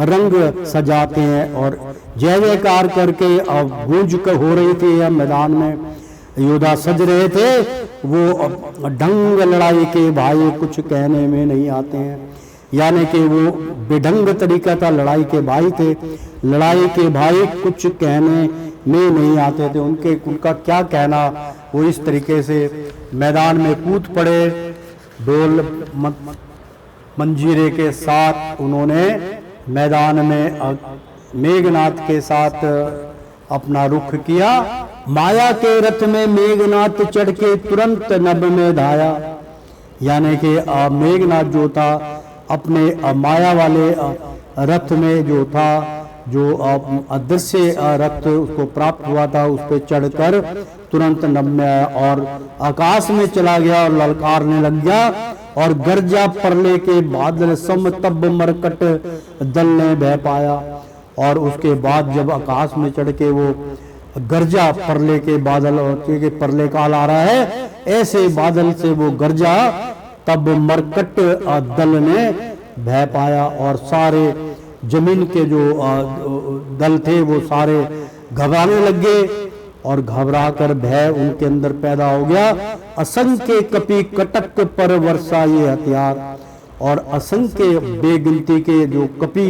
रंग सजाते हैं, और जय जयकार करके अब गूंज हो रही थी मैदान में, योद्धा सज रहे थे। वो ढंग लड़ाई के भाई कुछ कहने में नहीं आते हैं, यानी कि वो बेढंग तरीका था, लड़ाई के भाई थे, लड़ाई के भाई कुछ कहने में नहीं आते थे, उनका क्या कहना। वो इस तरीके से मैदान में कूद पड़े, ढोल मंजीरे के साथ उन्होंने मैदान में मेघनाथ के साथ अपना रुख किया। माया के रथ में मेघनाथ चढ़ के तुरंत नभ में धाया, यानी कि मेघनाथ जो था अपने माया वाले रथ में जो था, जो अदृश्य रथ उसको प्राप्त हुआ था, उस पर चढ़कर तुरंत नभ में आया और आकाश में चला गया और ललकारने लग गया। और गर्जा परले के बादल सम तब मरकट दल ने बह पाया। और उसके बाद जब आकाश में चढ़ के वो गर्जा परले के बादल, क्योंकि परले काल आ रहा है, ऐसे बादल से वो गर्जा, तब मरकट दल ने बह पाया। और सारे जमीन के जो दल थे वो सारे घबराने लग गए, और घबरा कर भय उनके अंदर पैदा हो गया। असंख्य कपि कटक पर वर्षा ये हथियार, और असंख्य बेगिनती के जो कपि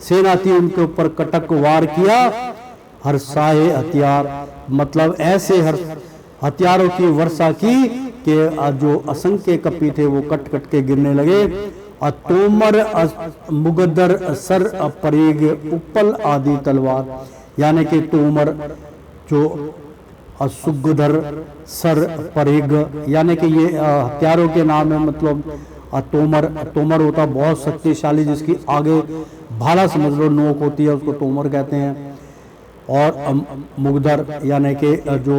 सेना थी उनके ऊपर कटक वार किया। हर साहे हथियार, मतलब ऐसे हर हथियारों की वर्षा की कि जो असंख्य कपि थे वो कट कट के गिरने लगे। और तोमर मुगदर सर परेग उपल आदि तलवार, यानी कि तोमर जो सुगधर सर परेग, यानी कि ये हथियारों के नाम है। मतलब तोमर होता बहुत शक्तिशाली, जिसकी आगे भाला समझ लो नोक होती है, उसको तोमर कहते हैं। और मुगदर यानी कि जो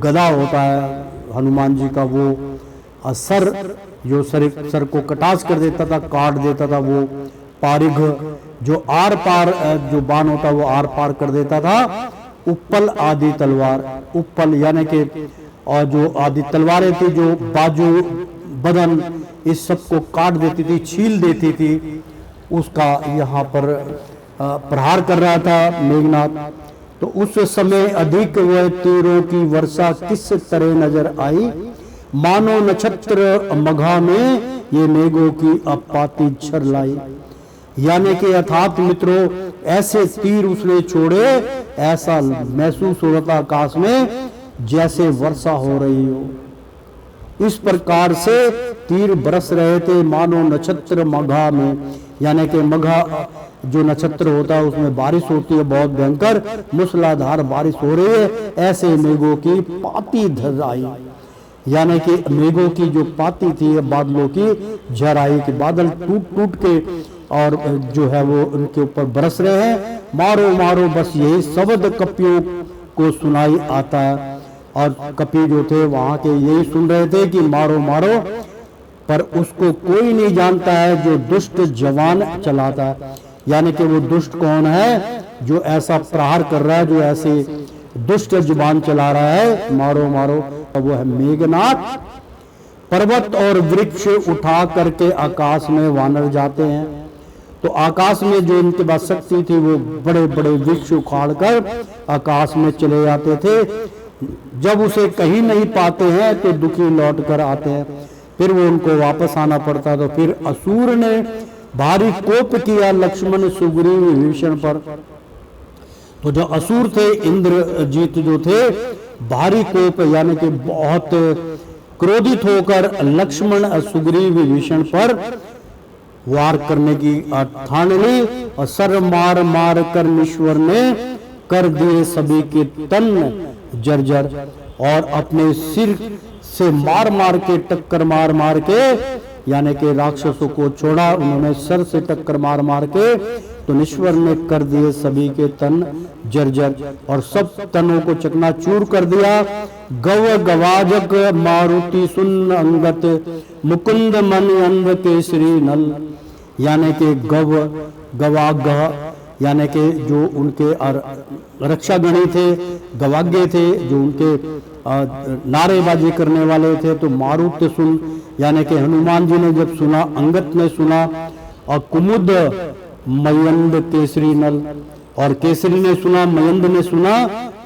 गदा होता है हनुमान जी का, वो सर जो सर को कटास कर देता था, काट देता था, वो पारिघ जो आर पार जो बाण होता वो आर पार कर देता था। उपल आदि तलवार, उपल यानी कि और जो आदि तलवारें थी जो बाजू बदन इस सब को काट देती थी, छील देती थी, उसका यहाँ पर प्रहार कर रहा था मेघनाथ। तो उस समय अधिक वह तीरों की वर्षा किस तरह नजर आई, मानो नक्षत्र मघा में ये मेघों की अपाती छर लाई। यानी कि अर्थात मित्रों ऐसे तीर उसने छोड़े, ऐसा महसूस हो रहा था आकाश में जैसे वर्षा हो रही हो। इस प्रकार से तीर बरस रहे थे मानो नक्षत्र मघा में, यानी कि मघा जो नक्षत्र होता है उसमें बारिश होती है, बहुत भयंकर मूसलाधार बारिश हो रही है। ऐसे मेघों की पाती धर आई, यानी कि मेघों की जो पाती थी बादलों की झर आई कि बादल टूट टूट के और जो है वो उनके ऊपर बरस रहे हैं। मारो मारो, बस यही शब्द कपियों को सुनाई आता है। और कपि जो थे वहां के यही सुन रहे थे कि मारो मारो, पर उसको कोई नहीं जानता है जो दुष्ट जवान चलाता है। यानी कि वो दुष्ट कौन है जो ऐसा प्रहार कर रहा है, जो ऐसे दुष्ट जुबान चला रहा है, मारो मारो, वो है मेघनाथ। पर्वत और वृक्ष उठा करके आकाश में वानर जाते हैं। तो आकाश में जो इनके पास शक्ति थी वो बड़े बड़े वृक्ष उखाड़ कर आकाश में चले जाते थे। जब उसे कहीं नहीं पाते हैं तो दुखी लौट कर आते हैं, फिर वो उनको वापस आना पड़ता। तो फिर असुर ने भारी कोप किया लक्ष्मण सुग्रीव विभीषण पर। तो जो असुर थे इंद्रजीत जो थे, भारी कोप यानी कि बहुत क्रोधित होकर लक्ष्मण सुग्रीव विभीषण पर वार करने की ठान ली। और सर मार मार कर ईश्वर ने कर दिए सभी के तन जर्जर, और अपने सिर से मार मार के टक्कर मार मार के यानी कि राक्षसों को छोड़ा उन्होंने सर से टक्कर मार मार के। तो ईश्वर ने कर दिए सभी के तन जर्जर और सब तनों को चकनाचूर कर दिया। गव गवाजक मारुति सुन अंगत मुकुंद मन अंध केसरी नल, यानी कि गव गवागह यानी कि जो उनके रक्षागणी थे, गवाग्य थे, जो उनके नारेबाजी करने वाले थे। तो मारुत सुन यानी कि हनुमान जी ने जब सुना, अंगत ने सुना, और कुमुद मयंद केसरी नल, और केसरी ने सुना, मयंद ने सुना,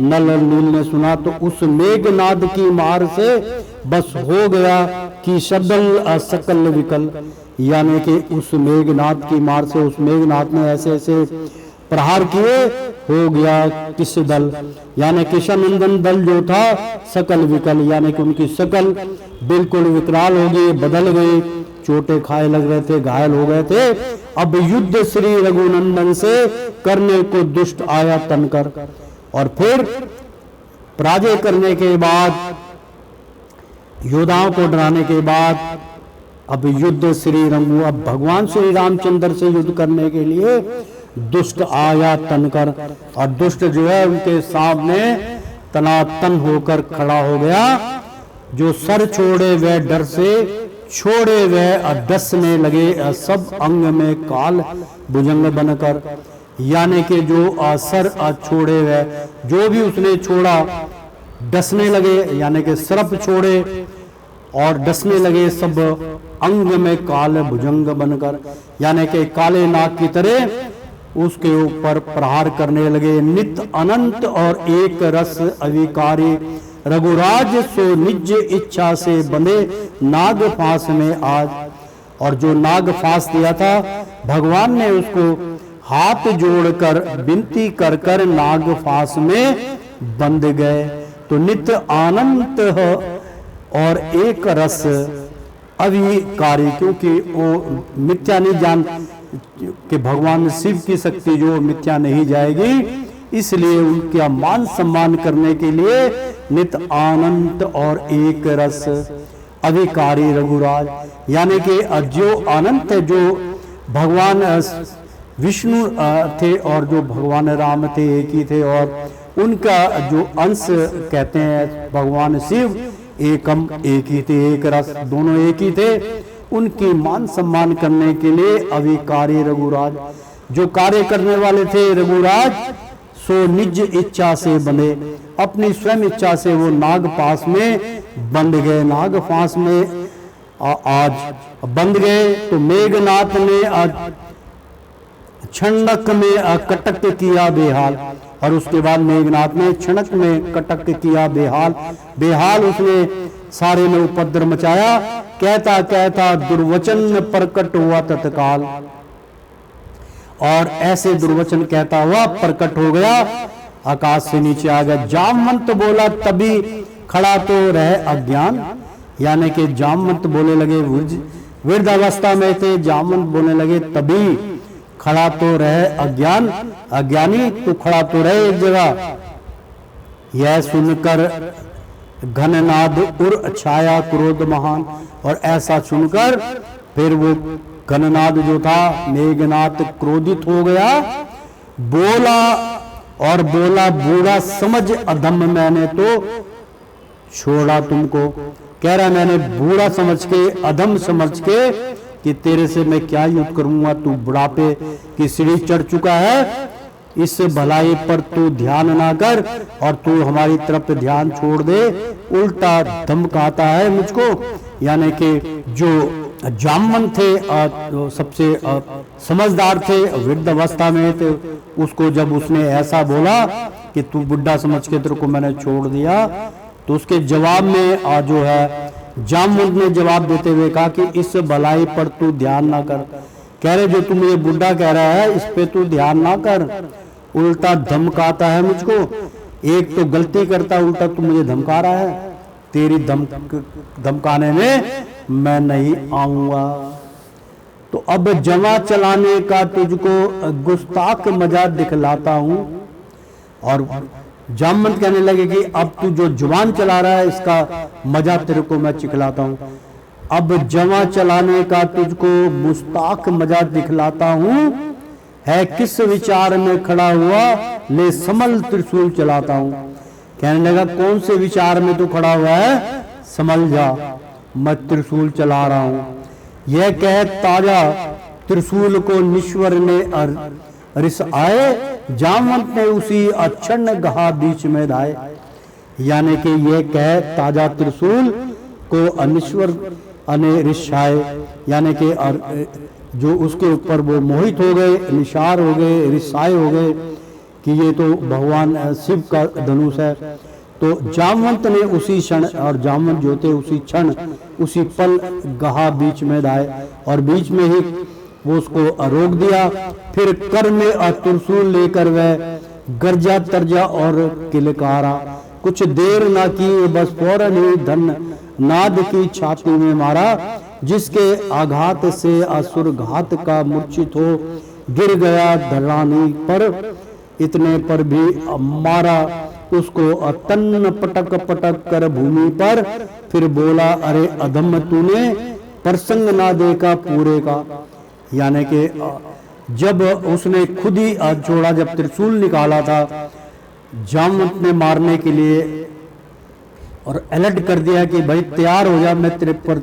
नल और नील ने सुना। तो उस मेघनाद की मार से बस हो गया कि शब्दल सकल विकल, यानी कि उस मेघनाद की मार से उस मेघनाद ने ऐसे ऐसे प्रहार किए, हो गया किस दल यानी किशनंदन दल जो था सकल विकल, यानी कि उनकी शकल बिल्कुल विकराल हो गई, बदल गई, चोटें खाए लग रहे थे, घायल हो गए थे। अब युद्ध श्री रघुनंदन से करने को दुष्ट आया तनकर। और फिर पराजय करने के बाद, योद्धाओं को डराने के बाद, अब युद्ध श्री रघु, अब भगवान श्री रामचंद्र से युद्ध करने के लिए दुष्ट आया तनकर। और दुष्ट जो है उनके सामने तनातन होकर खड़ा हो गया। जो सर छोड़े वह डर से छोड़े वह डसने लगे, सब अंग में काल भुजंग बनकर, यानी कि जो सर छोड़े वह जो भी उसने छोड़ा डसने लगे, यानी कि सरप छोड़े और डसने लगे सब अंग में काल भुजंग बनकर, यानी कि काले नाग की तरह उसके ऊपर प्रहार करने लगे। नित अनंत और एक रस अविकारी रघुराज सो निज इच्छा से बंधे नाग फांस में आज। और जो नाग फांस दिया था भगवान ने उसको हाथ जोड़कर विनती कर कर नाग फांस में बंध गए। तो नित्य आनंद और एक रस अविकारी, क्योंकि वो मिथ्या नहीं जान कि भगवान शिव की शक्ति जो मिथ्या नहीं जाएगी, इसलिए उनका मान सम्मान करने के लिए नित्य आनंद और एक रस अविकारी रघुराज, यानी कि जो अनंत है, जो भगवान विष्णु थे और जो भगवान राम थे एक ही थे, और उनका जो अंश कहते हैं भगवान शिव एकम एक ही थे, एक रस दोनों एक ही थे। उनकी मान सम्मान करने के लिए अविकारी रघुराज, जो कार्य करने वाले थे रघुराज, सो निज इच्छा से बने, अपनी स्वयं इच्छा से वो नाग फांस में बंध गए। नाग फांस में आज बंध गए। तो मेघनाथ ने आज क्षणक में कटक किया बेहाल, और उसके बाद मेघनाथ ने क्षणक में कटक किया बेहाल। बेहाल उसने सारे में उपद्रव मचाया, कहता कहता दुर्वचन प्रकट हुआ तत्काल, और ऐसे दुर्वचन कहता हुआ प्रकट हो गया, आकाश से नीचे आ गया। जामवंत बोला तभी खड़ा तो रहे अज्ञान, यानी कि जामवंत बोले लगे, वृद्ध अवस्था में थे, जामवंत बोलने लगे तभी खड़ा तो रहे अज्ञान, अज्ञानी तो खड़ा तो रहे एक जगह। यह सुनकर घननाद उर छाया क्रोध महान, और ऐसा सुनकर फिर वो घननाद जो था मेघनाथ क्रोधित हो गया, बोला और बोला बूढ़ा समझ अधम मैंने तो छोड़ा तुमको। कह रहा मैंने बूढ़ा समझ के, अधम समझ के कि तेरे से मैं क्या युद्ध करूंगा, तू बुढ़ापे की सीढ़ी चढ़ चुका है, इस भलाई पर तू ध्यान ना कर और तू हमारी तरफ ध्यान छोड़ दे। उल्टा धमकाता है मुझको, यानी कि जो जामवंत थे, जो सबसे समझदार थे, वृद्ध अवस्था में थे, उसको जब उसने ऐसा बोला कि तू बुढ़ा समझ के तेरे को मैंने छोड़ दिया, तो उसके जवाब में जो है जामवंत ने जवाब देते हुए कहा कि इस भलाई पर तू ध्यान ना कर। कह रहे जो तू मुझे बुढ़ा कह रहा है इस पे तू ध्यान ना कर, उल्टा धमकाता है मुझको। एक तो गलती करता, उल्टा तू मुझे धमका रहा है, तेरी धमकाने में मैं नहीं आऊंगा। तो अब जमा चलाने का तुझको गुस्ताख मजा दिखलाता हूं। और जामवंत कहने लगे कि अब तू जो जुबान चला रहा है इसका मजा तेरे को मैं चिखलाता हूं। अब जमा चलाने का तुझको गुस्ताख मजा दिखलाता हूं, है किस विचार में खड़ा हुआ, ले समल त्रिशूल चलाता हूं। कहने लगा कौन से विचार में तू खड़ा हुआ है, समझ जा, मैं त्रिशूल चला रहा हूं। यह कह ताजा त्रिशूल को निश्वर ने रिस आए, जामवंत ने उसी अक्षण गहा बीच में धाए। यानी कि यह कह ताजा त्रिशूल को अनिश्वर अने रिसाए, यानी कि जो उसके ऊपर वो मोहित हो गए, निशार हो गए, रिसाए हो गए कि ये तो भगवान शिव का धनुष है। तो जामवंत ने उसी क्षण, और जामवंत जो थे उसी क्षण उसी पल गहा बीच में धाए, और बीच में ही वो उसको रोक दिया। फिर कर में त्रिशूल लेकर वह गर्जा तर्जा और किलकारा, कुछ देर ना की बस फौरन ही धन नाद की छाती में मारा, जिसके आघात से असुर घात का मूर्छित हो गिर गया धरानी पर। इतने पर भी मारा उसको तन्न पटक पटक कर भूमि पर। फिर बोला अरे अधम तूने प्रसंग ना देखा पूरे का, यानी कि जब उसने खुद ही छोड़ा, जब त्रिशूल निकाला था जामवंत ने मारने के लिए और अलर्ट कर दिया कि भाई तैयार हो जा, मैं तेरे पर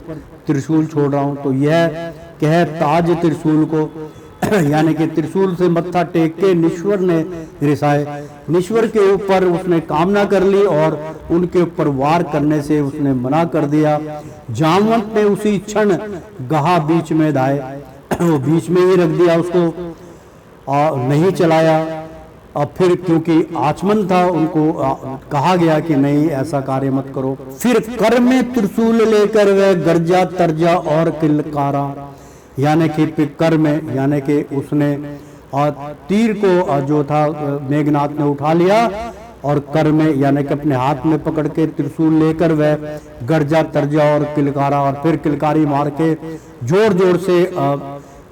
त्रिशूल छोड़ रहा हूं। तो यह कह ताज त्रिशूल को यानी कि त्रिशूल से मत्था टेक के निश्वर ने रिसाए। निश्वर के ऊपर उसने कामना कर ली और उनके ऊपर वार करने से उसने मना कर दिया। जामवंत ने उसी क्षण गहा बीच में धाए, वो बीच में ही रख दिया उसको और नहीं चलाया। अब फिर क्योंकि आचमन था, उनको कहा गया कि नहीं ऐसा कार्य मत करो। फिर कर में त्रिशूल लेकर वह गर्जा तर्जा और किलकारा, यानी कि कर में, यानी कि उसने तीर को जो था मेघनाथ ने उठा लिया और कर में यानी कि अपने हाथ में पकड़ के त्रिशूल लेकर वह गर्जा तर्जा और किलकारा और फिर किलकारी मार के जोर जोर से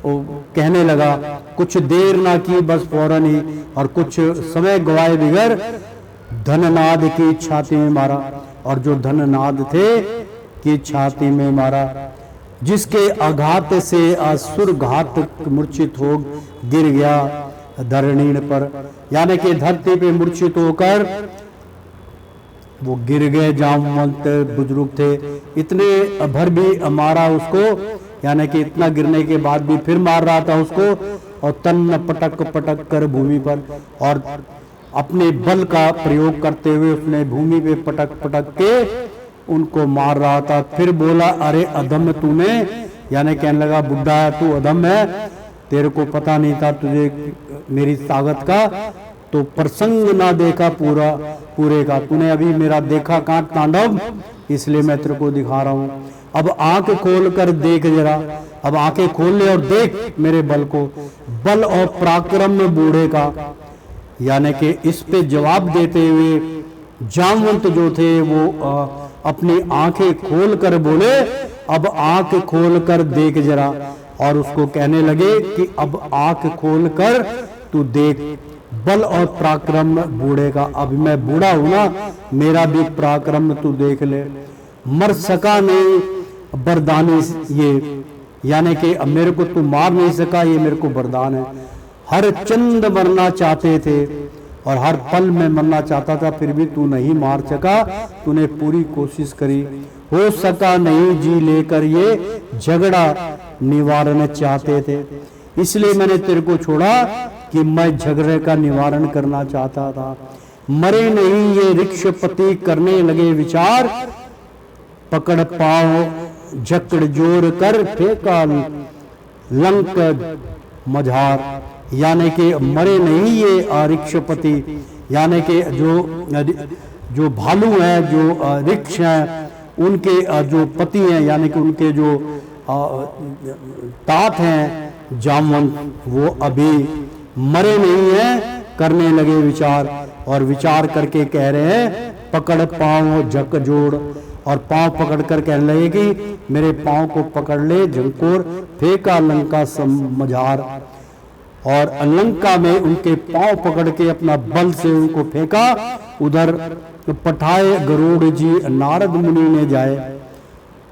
कहने लगा। कुछ देर ना की बस फौरन ही और कुछ समय गवाए बिगर धननाद की छाती में मारा, और जो धननाद थे की छाती में मारा, जिसके आघात से असुर घात मूर्छित हो गिर गया धरणी पर, यानी कि धरती पे मूर्छित होकर वो गिर गए। जामवंत बुजुर्ग थे, इतने भर भी मारा उसको, यानी कि इतना गिरने के बाद भी फिर मार रहा था उसको, और तन पटक पटक कर भूमि पर और अपने बल का प्रयोग करते हुए उसने भूमि पे पटक पटक के उनको मार रहा था। फिर बोला, अरे अधम तूने, यानी कहने लगा बुढ़ा है तू, अधम है, तेरे को पता नहीं था तुझे मेरी ताकत का, तो प्रसंग ना देखा पूरे का, तूने अभी मेरा देखा कहाँ तांडव, इसलिए मैं तेरे को दिखा रहा हूँ। अब आंख खोल कर देख जरा, अब आंखें खोल ले और देख मेरे बल को, बल और पराक्रम बूढ़े का। यानी कि इस पे जवाब देते हुए जामवंत जो थे वो अपनी आंखें खोल कर बोले, अब आंख खोल कर देख जरा, और उसको कहने लगे कि अब आंख खोल कर तू देख बल और पराक्रम बूढ़े का। अब मैं बूढ़ा हूं ना, मेरा भी पराक्रम तू देख ले। मर सका नहीं बरदानी ये, यानी कि अब मेरे को तू मार नहीं सका, ये मेरे को वरदान है। हर चंद मरना चाहते थे और हर पल में मरना चाहता था, फिर भी तू नहीं मार सका, तूने पूरी कोशिश करी, हो सका नहीं जी लेकर ये झगड़ा निवारण चाहते थे, इसलिए मैंने तेरे को छोड़ा कि मैं झगड़े का निवारण करना चाहता था। मरे नहीं ये ऋक्षपति करने लगे विचार, पकड़ पाओ जकड़ जोर कर फेंका लंक मझार, यानी कि मरे नहीं ये ऋक्षपति, यानी कि जो भालू है, जो ऋक्ष है, उनके जो पति हैं, यानी कि उनके जो तात हैं जामवंत, वो अभी मरे नहीं हैं, करने लगे विचार, और विचार करके कह रहे हैं पकड़ पाँव झक जोड़, और पाँव पकड़ कर कहने लगे कि मेरे पाँव को पकड़ ले झंकोर, फेंका लंका मझार, और लंका में उनके पाँव पकड़ के अपना बल से उनको फेंका। उधर पठाए गरुड़ जी नारद मुनि ने जाए,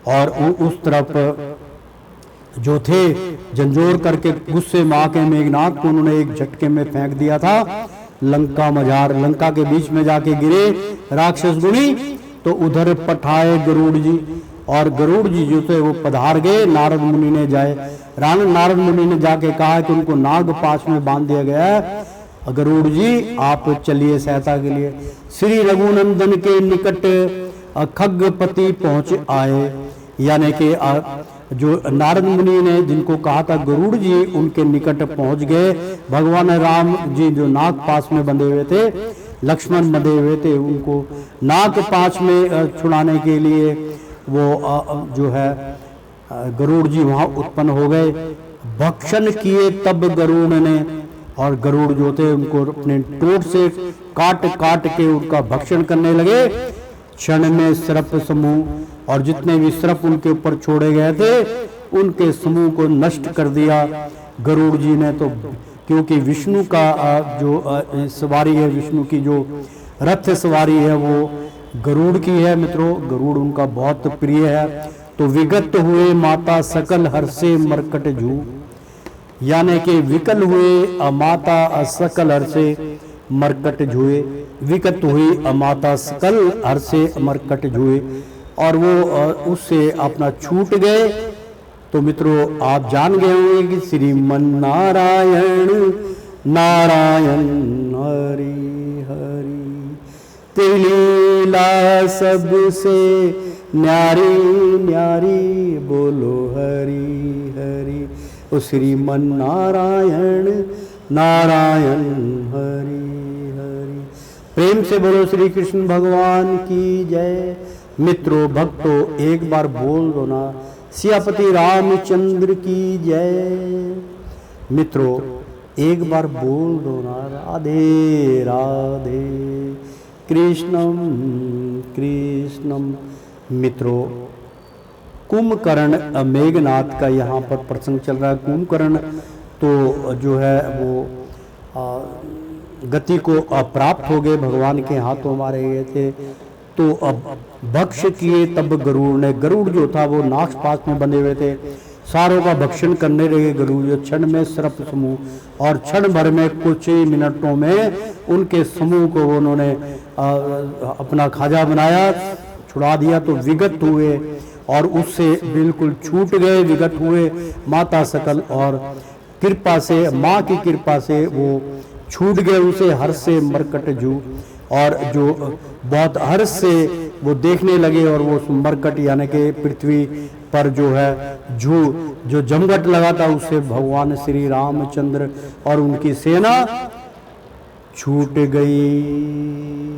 और उस तरफ जो थे झंझोर करके गुस्से में आके मेघनाथ को उन्होंने एक झटके में फेंक दिया था लंका मझार, लंका के बीच में जाके गिरे राक्षस गुणी। तो उधर पठाए गरुड़ जी, और गरुड़ जी जो थे वो पधार गए, नारद मुनि ने जाए, नारद मुनि ने जाके कहा कि उनको नाग पाश में बांध दिया गया है, गरुड़ जी आप चलिए सहायता के लिए। श्री रघुनंदन के निकट खगपति पहुंच आए, यानी कि जो नारद मुनि ने जिनको कहा था गरुड़ जी, उनके निकट पहुंच गए। भगवान राम जी जो नाग पाश में बंधे हुए थे, लक्ष्मण बंधे हुए थे, उनको नाग पाश में छुड़ाने के लिए वो जो है गरुड़ जी वहां उत्पन्न हो गए। भक्षण किए तब गरुड़ ने, और गरुड़ जो थे उनको अपने टोट से काट काट के उनका भक्षण करने लगे। क्षण में सर्प समूह, और जितने भी सर्प उनके ऊपर छोड़े गए थे उनके समूह को नष्ट कर दिया गरुड़ जी ने। तो क्योंकि विष्णु का जो सवारी है, विष्णु की जो रथ सवारी है वो गरुड़ की है मित्रों, गरुड़ उनका बहुत प्रिय है। तो विगत हुए माता सकल हर्षे मरकट जू, यानी कि विकल हुए माता सकल हर्षे मरकट जुए, विकत हुई माता सकल हर्षे मरकट जुए, और वो उससे अपना छूट गए। तो मित्रों आप जान गए होंगे कि श्रीमन नारायण नारायण हरि हरि, तेरी लीला सबसे न्यारी न्यारी, बोलो हरि हरि। ओ श्रीमन नारायण नारायण हरि हरि। प्रेम से बोलो श्री कृष्ण भगवान की जय। मित्रों भक्तों एक बार बोल दो ना सियापति रामचंद्र की जय। मित्रों, एक बार बोल दो ना राधे राधे कृष्णम कृष्णम। मित्रों, कुंभकर्ण मेघनाथ का यहाँ पर प्रसंग चल रहा है। कुंभकर्ण तो जो है वो गति को प्राप्त हो गए, भगवान के हाथों मारे गए थे। तो अब भक्ष किए तब गरुड़ ने, गरुड़ जो था वो नाग पास में बंधे हुए थे, सारों का भक्षण करने लगे गरुड़ जो क्षण में सर्प समूह, और क्षण भर में कुछ ही मिनटों में उनके समूह को उन्होंने अपना खाजा बनाया, छुड़ा दिया। तो विगत हुए और उससे बिल्कुल छूट गए, विगत हुए माता सकल, और कृपा से, माँ की कृपा से वो छूट गए। उसे हर्ष से मरकट जू, और जो बहुत हर्ष से वो देखने लगे, और वो मरकट यानी कि पृथ्वी पर जो है जो जमघट लगा था, उससे भगवान श्री रामचंद्र और उनकी सेना छूट गई।